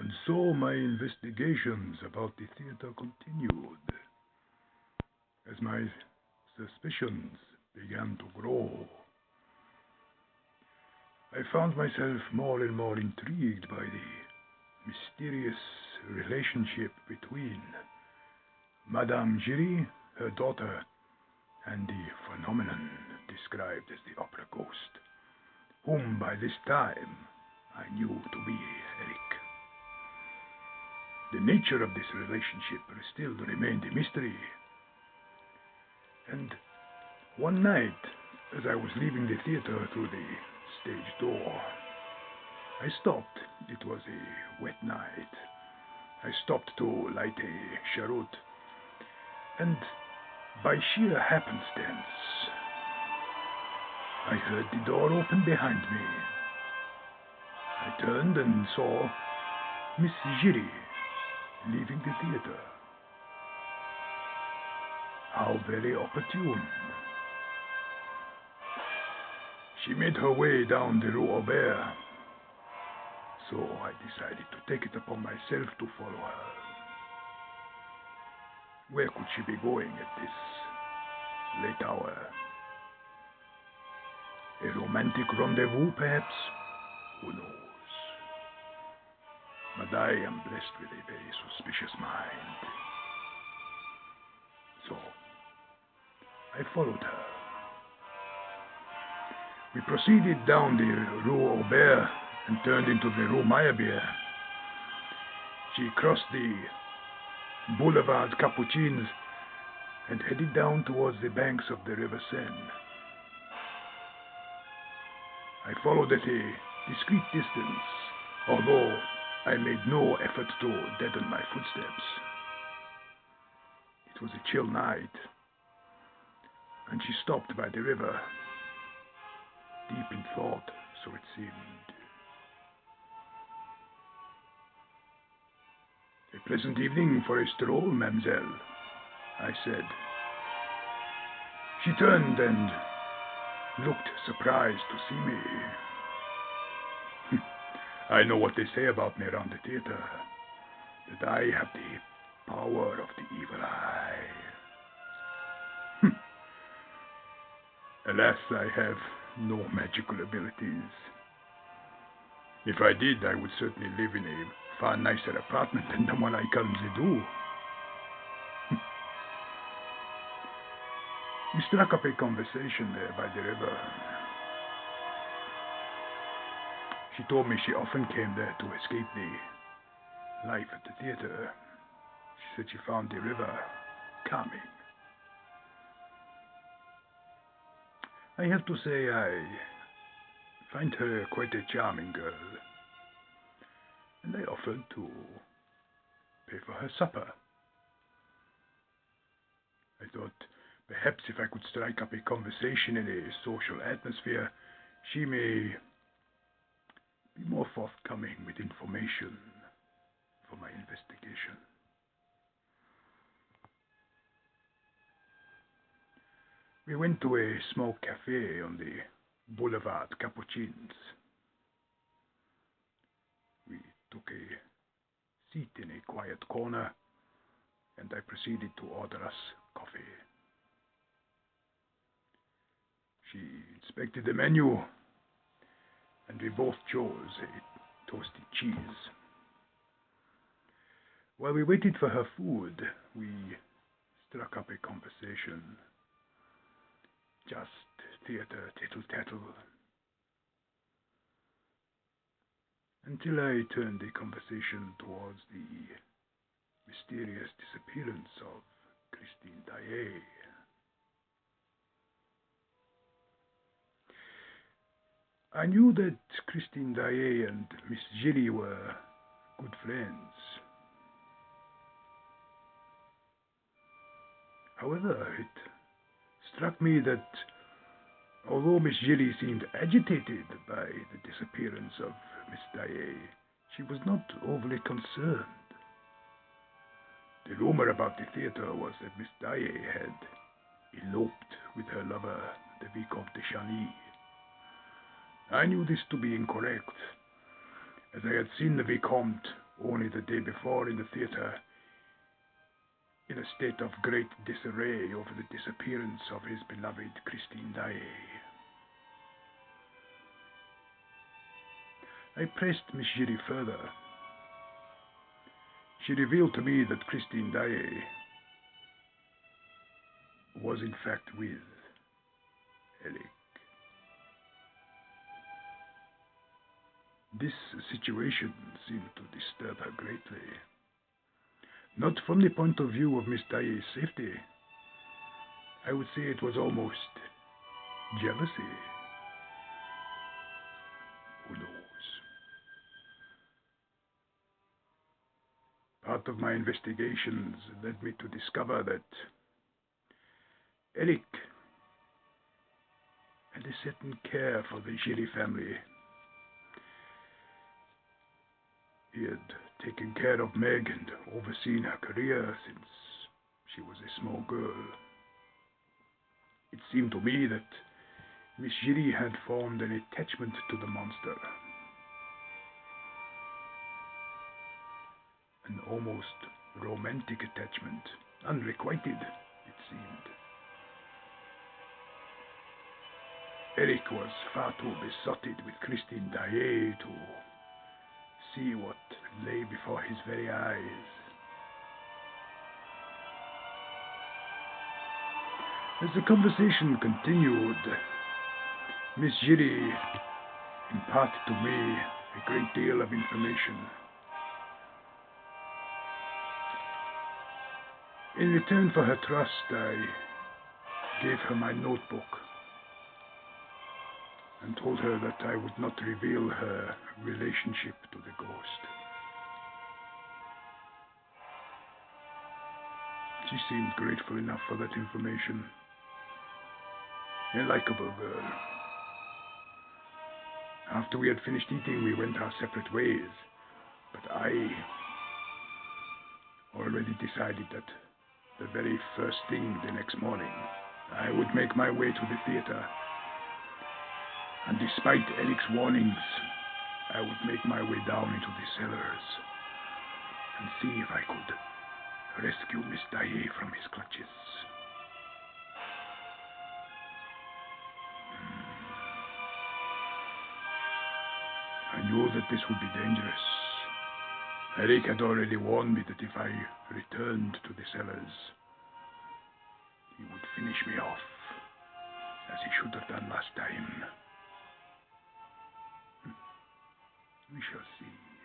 And so my investigations about the theater continued. As my suspicions began to grow, I found myself more and more intrigued by the mysterious relationship between Madame Giry, her daughter, and the phenomenon described as the opera ghost, whom by this time I knew to be Eric. The nature of this relationship still remained a mystery, and one night, as I was leaving the theater through the stage door, I stopped. It was a wet night. I stopped to light a cheroot, and by sheer happenstance, I heard the door open behind me. I turned and saw Miss Giry leaving the theater. How very opportune. She made her way down the Rue Aubert, so I decided to take it upon myself to follow her. Where could she be going at this late hour? A romantic rendezvous, perhaps? Who knows? But I am blessed with a very suspicious mind. So, I followed her. We proceeded down the Rue Aubert and turned into the Rue Meyerbeer. She crossed the Boulevard Capucines and headed down towards the banks of the River Seine. I followed at a discreet distance, although I made no effort to deaden my footsteps. It was a chill night, and she stopped by the river, deep in thought, so it seemed. A pleasant evening for a stroll, mademoiselle, I said. She turned and looked surprised to see me. I know what they say about me around the theater, that I have the power of the evil eye. Alas, I have no magical abilities. If I did, I would certainly live in a far nicer apartment than the one I currently do. We struck up a conversation there by the river. She told me she often came there to escape the life at the theater. She said she found the river calming. I have to say I find her quite a charming girl, and I offered to pay for her supper. I thought perhaps if I could strike up a conversation in a social atmosphere, she may be more forthcoming with information for my investigation. We went to a small cafe on the Boulevard Capucines. We took a seat in a quiet corner, and I proceeded to order us coffee. She inspected the menu, and we both chose a toasted cheese. While we waited for her food, we struck up a conversation. Just theater tittle-tattle. Until I turned the conversation towards the mysterious disappearance of Christine Daae. I knew that Christine Daae and Miss Giry were good friends. However, it struck me that although Miss Giry seemed agitated by the disappearance of Miss Daae, she was not overly concerned. The rumor about the theater was that Miss Daae had eloped with her lover, the Vicomte de Chagny. I knew this to be incorrect, as I had seen the Vicomte only the day before in the theater, in a state of great disarray over the disappearance of his beloved Christine Daae. I pressed Miss Giry further. She revealed to me that Christine Daae was in fact with Eric. This situation seemed to disturb her greatly. Not from the point of view of Miss Daae's safety. I would say it was almost jealousy. Who knows? Part of my investigations led me to discover that Eric had a certain care for the Giry family. He had taken care of Meg and overseen her career since she was a small girl. It seemed to me that Miss Giry had formed an attachment to the monster. An almost romantic attachment, unrequited, it seemed. Eric was far too besotted with Christine Daae to see what lay before his very eyes. As the conversation continued, Miss Giry imparted to me a great deal of information. In return for her trust, I gave her my notebook and told her that I would not reveal her relationship to the ghost. She seemed grateful enough for that information. A likable girl. After we had finished eating, we went our separate ways, but I already decided that the very first thing the next morning, I would make my way to the theater. And despite Eric's warnings, I would make my way down into the cellars and see if I could rescue Miss Daae from his clutches. I knew that this would be dangerous. Eric had already warned me that if I returned to the cellars, he would finish me off, as he should have done last time. We shall see.